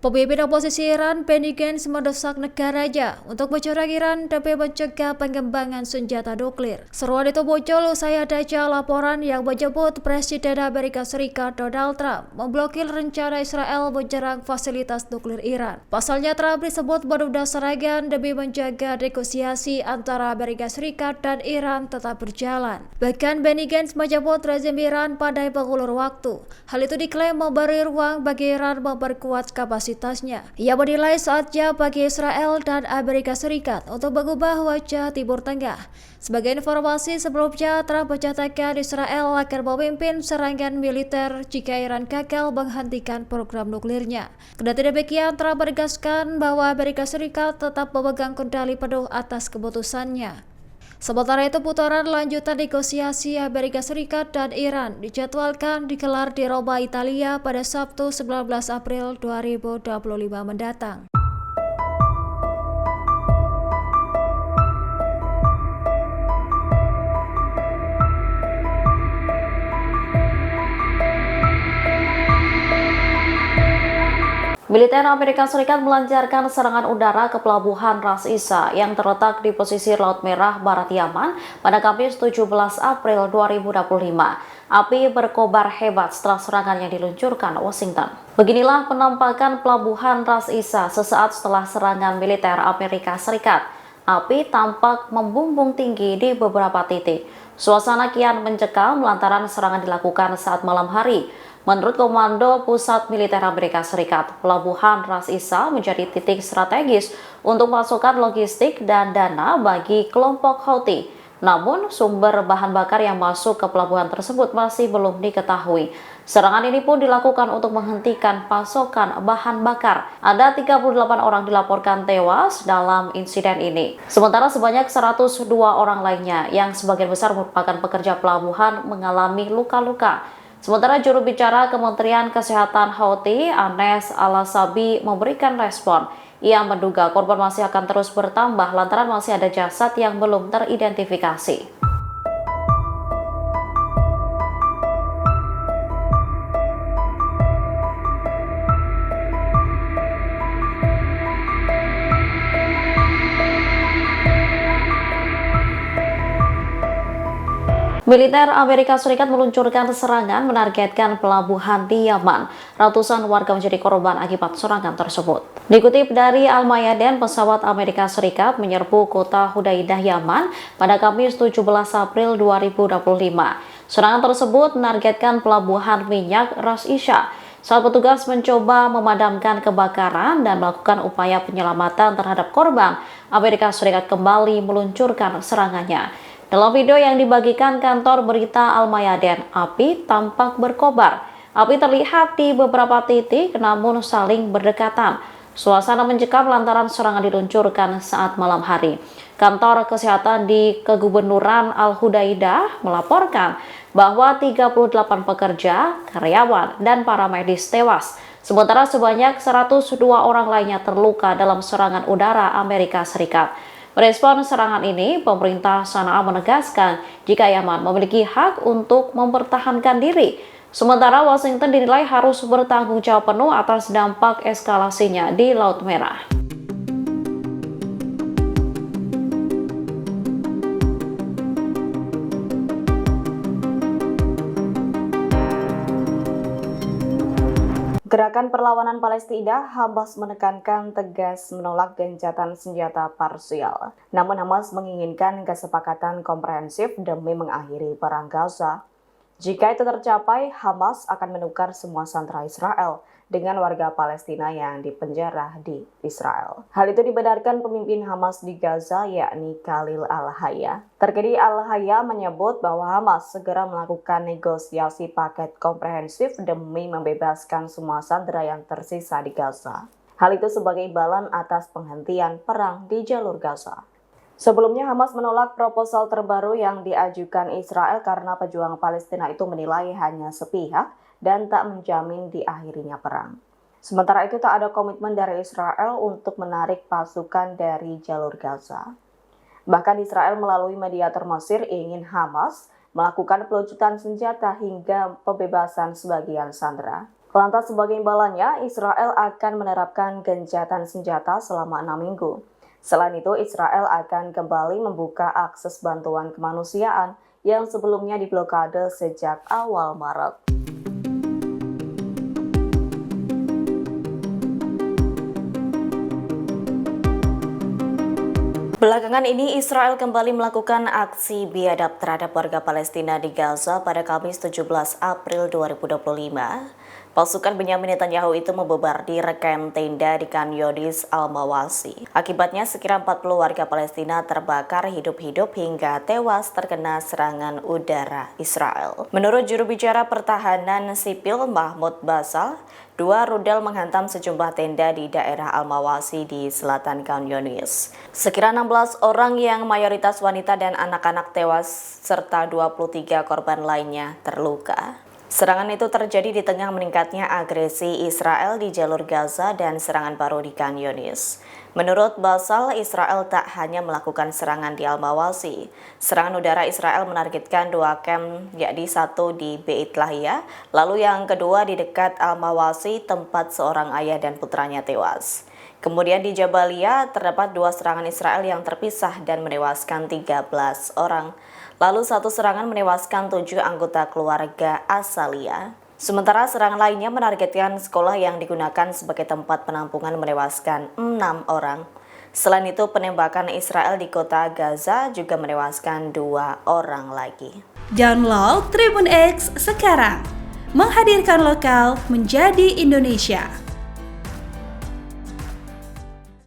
Pemimpin oposisi Iran, Benny Gantz, mendesak negaranya untuk mencoreng Iran demi mencegah pengembangan senjata nuklir. Seruan itu muncul usai adanya laporan yang menyebut Presiden Amerika Serikat Donald Trump memblokir rencana Israel menyerang fasilitas nuklir Iran. Pasalnya, Trump disebut menunda serangan demi menjaga negosiasi antara Amerika Serikat dan Iran tetap berjalan. Bahkan Benny Gantz menyebut rezim Iran pandai mengulur waktu. Hal itu diklaim memberi ruang bagi Iran memperkuat kapasitasnya. Ia menilai saatnya bagi Israel dan Amerika Serikat untuk mengubah wajah Timur Tengah. Sebagai informasi sebelumnya, Trump menyatakan Israel akan memimpin serangan militer jika Iran gagal menghentikan program nuklirnya. Kendati demikian, Trump menegaskan bahwa Amerika Serikat tetap memegang kendali penuh atas keputusannya. Sementara itu, putaran lanjutan negosiasi Amerika Serikat dan Iran dijadwalkan digelar di Roma, Italia pada Sabtu 19 April 2025 mendatang. Militer Amerika Serikat melancarkan serangan udara ke pelabuhan Ras Isa yang terletak di pesisir Laut Merah Barat Yaman pada Kamis 17 April 2025. Api berkobar hebat setelah serangan yang diluncurkan Washington. Beginilah penampakan pelabuhan Ras Isa sesaat setelah serangan militer Amerika Serikat. Api tampak membumbung tinggi di beberapa titik. Suasana kian mencekam lantaran serangan dilakukan saat malam hari. Menurut Komando Pusat Militer Amerika Serikat, pelabuhan Ras Isa menjadi titik strategis untuk pasukan logistik dan dana bagi kelompok Houthi. Namun, sumber bahan bakar yang masuk ke pelabuhan tersebut masih belum diketahui. Serangan ini pun dilakukan untuk menghentikan pasokan bahan bakar. Ada 38 orang dilaporkan tewas dalam insiden ini. Sementara sebanyak 102 orang lainnya yang sebagian besar merupakan pekerja pelabuhan mengalami luka-luka. Sementara juru bicara Kementerian Kesehatan Houthi, Anes Al-Asabi, memberikan respon. Ia menduga korban masih akan terus bertambah lantaran masih ada jasad yang belum teridentifikasi. Militer Amerika Serikat meluncurkan serangan menargetkan pelabuhan di Yaman. Ratusan warga menjadi korban akibat serangan tersebut. Dikutip dari Al-Mayadeen, pesawat Amerika Serikat menyerbu kota Hudaidah, Yaman pada Kamis 17 April 2025. Serangan tersebut menargetkan pelabuhan minyak Ras Isa. Saat petugas mencoba memadamkan kebakaran dan melakukan upaya penyelamatan terhadap korban, Amerika Serikat kembali meluncurkan serangannya. Dalam video yang dibagikan kantor berita Al-Mayadeen, api tampak berkobar. Api terlihat di beberapa titik namun saling berdekatan. Suasana mencekam lantaran serangan diluncurkan saat malam hari. Kantor kesehatan di Kegubernuran Al-Hudaidah melaporkan bahwa 38 pekerja, karyawan, dan para medis tewas. Sementara sebanyak 102 orang lainnya terluka dalam serangan udara Amerika Serikat. Merespon serangan ini, pemerintah Sanaa menegaskan jika Yaman memiliki hak untuk mempertahankan diri. Sementara Washington dinilai harus bertanggung jawab penuh atas dampak eskalasinya di Laut Merah. Gerakan Perlawanan Palestina, Hamas menekankan tegas menolak gencatan senjata parsial. Namun Hamas menginginkan kesepakatan komprehensif demi mengakhiri perang Gaza. Jika itu tercapai, Hamas akan menukar semua sandera Israel dengan warga Palestina yang dipenjara di Israel. Hal itu dibenarkan pemimpin Hamas di Gaza, yakni Khalil Al-Hayya. Terkini Al-Hayya menyebut bahwa Hamas segera melakukan negosiasi paket komprehensif demi membebaskan semua sandera yang tersisa di Gaza. Hal itu sebagai imbalan atas penghentian perang di jalur Gaza. Sebelumnya Hamas menolak proposal terbaru yang diajukan Israel karena pejuang Palestina itu menilai hanya sepihak dan tak menjamin diakhirinya perang. Sementara itu tak ada komitmen dari Israel untuk menarik pasukan dari jalur Gaza. Bahkan Israel melalui mediator Mesir ingin Hamas melakukan pelucutan senjata hingga pembebasan sebagian sandera. Lantas sebagai imbalannya, Israel akan menerapkan gencatan senjata selama 6 minggu. Selain itu, Israel akan kembali membuka akses bantuan kemanusiaan yang sebelumnya diblokade sejak awal Maret. Belakangan ini, Israel kembali melakukan aksi biadab terhadap warga Palestina di Gaza pada Kamis 17 April 2025. Pasukan Benyamin Netanyahu itu membobardir kamp tenda di Khan Younis Al-Mawasi. Akibatnya, sekira 40 warga Palestina terbakar hidup-hidup hingga tewas terkena serangan udara Israel. Menurut juru bicara pertahanan sipil Mahmoud Basal, 2 rudal menghantam sejumlah tenda di daerah Al-Mawasi di selatan Khan Younis. Sekira 16 orang yang mayoritas wanita dan anak-anak tewas serta 23 korban lainnya terluka. Serangan itu terjadi di tengah meningkatnya agresi Israel di jalur Gaza dan serangan baru di Khan Younis. Menurut Basal, Israel tak hanya melakukan serangan di Al-Mawasi. Serangan udara Israel menargetkan 2 kamp, yakni 1 di Beit Lahia, lalu yang kedua di dekat Al-Mawasi, tempat seorang ayah dan putranya tewas. Kemudian di Jabalia terdapat 2 serangan Israel yang terpisah dan menewaskan 13 orang. Lalu 1 serangan menewaskan 7 anggota keluarga Asalia. Sementara serangan lainnya menargetkan sekolah yang digunakan sebagai tempat penampungan menewaskan 6 orang. Selain itu, penembakan Israel di kota Gaza juga menewaskan 2 orang lagi. Download Tribun X sekarang, menghadirkan lokal menjadi Indonesia.